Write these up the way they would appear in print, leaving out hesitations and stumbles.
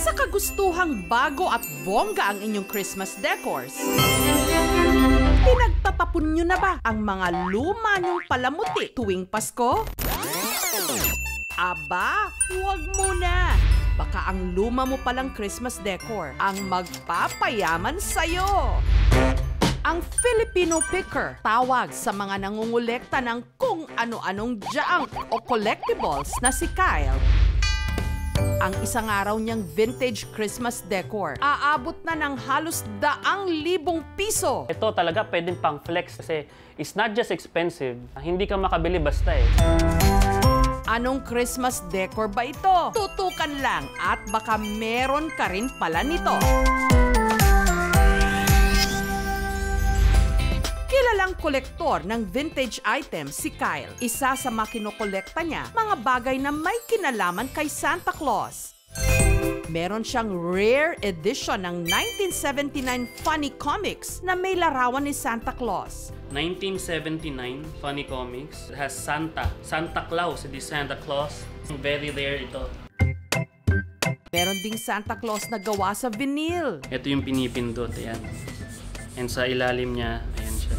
Sa kagustuhang bago at bongga ang inyong Christmas decors, pinagtatapon nyo na ba ang mga luma nyong palamuti tuwing Pasko? Aba, huwag muna! Baka ang luma mo palang Christmas decor ang magpapayaman sa'yo. Ang Filipino Picker, tawag sa mga nangungulekta ng kung ano-anong junk o collectibles na si Kyle. Ang isang araw niyang vintage Christmas decor, aabot na ng halos 100,000 piso. Ito talaga pwedeng pang flex kasi it's not just expensive, hindi ka makabili basta eh. Anong Christmas decor ba ito? Tutukan lang at baka meron ka rin pala nito. Kilalang kolektor ng vintage items si Kyle. Isa sa mga kinokolekta niya, mga bagay na may kinalaman kay Santa Claus. Meron siyang rare edition ng 1979 Funny Comics na may larawan ni Santa Claus. 1979 Funny Comics. It has Santa Claus. It is Santa Claus. Very rare ito. Meron ding Santa Claus na gawa sa vinyl. Ito yung pinipindot, ayan. And sa ilalim niya, ayan siya.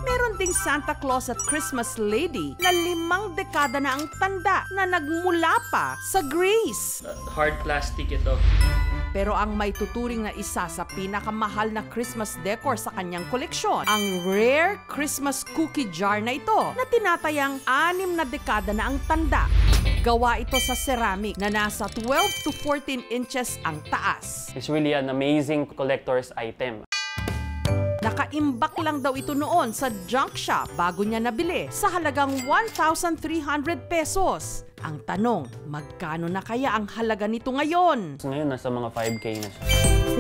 Meron ding Santa Claus at Christmas Lady na 5 dekada na ang tanda na nagmula pa sa Greece. Hard plastic ito. Pero ang may tuturing na isa sa pinakamahal na Christmas decor sa kanyang koleksyon, ang rare Christmas cookie jar na ito na tinatayang 6 na dekada na ang tanda. Gawa ito sa ceramic na nasa 12 to 14 inches ang taas. It's really an amazing collector's item. Nakaimbak lang daw ito noon sa junk shop bago niya nabili sa halagang 1,300 pesos. Ang tanong, magkano na kaya ang halaga nito ngayon? Ngayon, nasa mga 5K na siya.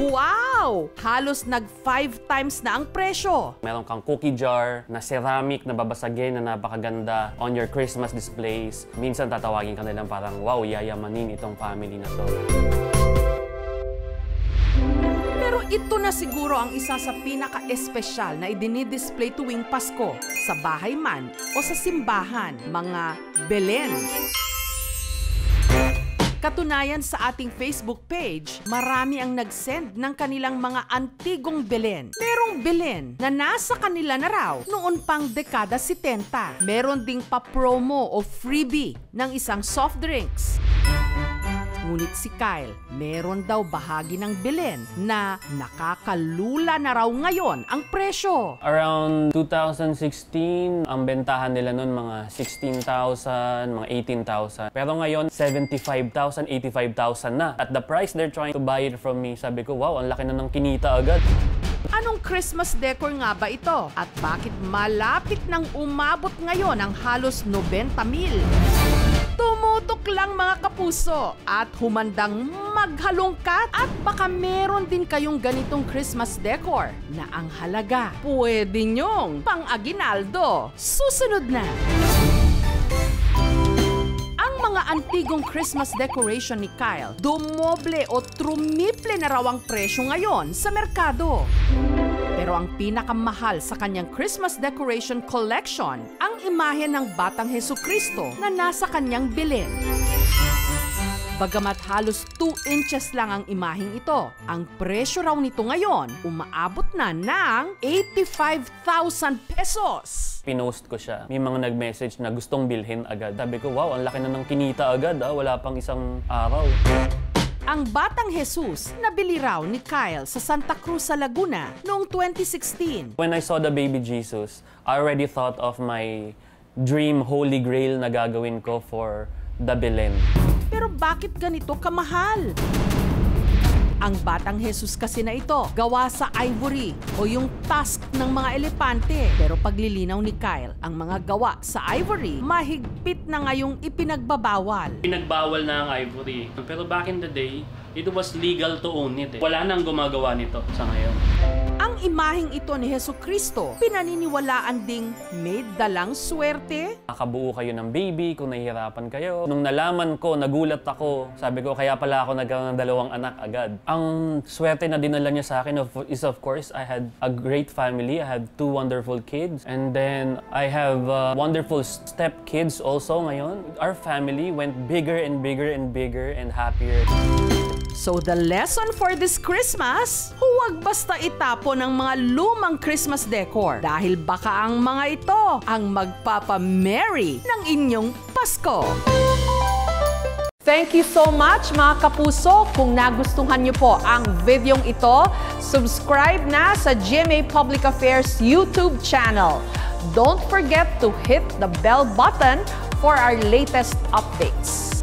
Wow! Halos nag 5 times na ang presyo. Meron kang cookie jar na ceramic na babasagin na napakaganda on your Christmas displays. Minsan tatawagin ka nilang parang, wow, yayamanin itong family na to. Pero ito na siguro ang isa sa pinaka-espesyal na idinidisplay tuwing Pasko, sa bahay man o sa simbahan, mga Belen. Katunayan sa ating Facebook page, marami ang nag-send ng kanilang mga antigong Belen. Merong Belen na nasa kanila na raw noon pang dekada 70. Meron ding pa-promo o freebie ng isang soft drinks. Ngunit si Kyle, meron daw bahagi ng Belen na nakakalula na raw ngayon ang presyo. Around 2016, ang bentahan nila noon mga 16,000, mga 18,000. Pero ngayon, 75,000, 85,000 na. At the price they're trying to buy it from me, sabi ko, wow, ang laki na ng kinita agad. Anong Christmas decor nga ba ito? At bakit malapit nang umabot ngayon ang halos 90,000? Tumutok lang mga kapuso at humandang maghalongkat at baka meron din kayong ganitong Christmas decor na ang halaga pwede nyong pang-aginaldo. Susunod na! Ang mga antigong Christmas decoration ni Kyle, dumoble o trumiple na raw ang presyo ngayon sa merkado. Pero ang pinakamahal sa kanyang Christmas decoration collection, ang imahe ng Batang Hesukristo na nasa kanyang Belen. Bagamat halos 2 inches lang ang imaheng ito, ang presyo raw nito ngayon umaabot na ng 85,000 pesos. Pinost ko siya. May mga nag-message na gustong bilhin agad. Sabi ko, wow, ang laki na ng kinita agad, wala pang isang araw. Ang Batang Jesus nabili raw ni Kyle sa Santa Cruz sa Laguna noong 2016. When I saw the baby Jesus, I already thought of my dream holy grail na gagawin ko for the Belen. Pero bakit ganito kamahal? Ang Batang Jesus kasi na ito, gawa sa ivory o yung tusk ng mga elepante. Pero paglilinaw ni Kyle, ang mga gawa sa ivory, mahigpit na ngayong ipinagbabawal. Pinagbawal na ang ivory. Pero back in the day, it was legal to own it. Wala nang gumagawa nito sa ngayon. Ang Ang imaheng ito ni Hesukristo, pinaniniwalaan ding may dalang swerte. Nakabuo kayo ng baby kung nahihirapan kayo. Nung nalaman ko, nagulat ako. Sabi ko, kaya pala ako nagkaroon ng 2 anak agad. Ang swerte na dinala niya sa akin is of course, I had a great family. I had 2 wonderful kids. And then, I have wonderful step-kids also ngayon. Our family went bigger and bigger and bigger and happier. So the lesson for this Christmas, huwag basta itapon ang mga lumang Christmas decor dahil baka ang mga ito ang magpapa-merry ng inyong Pasko. Thank you so much mga kapuso. Kung nagustuhan niyo po ang videong ito, subscribe na sa GMA Public Affairs YouTube channel. Don't forget to hit the bell button for our latest updates.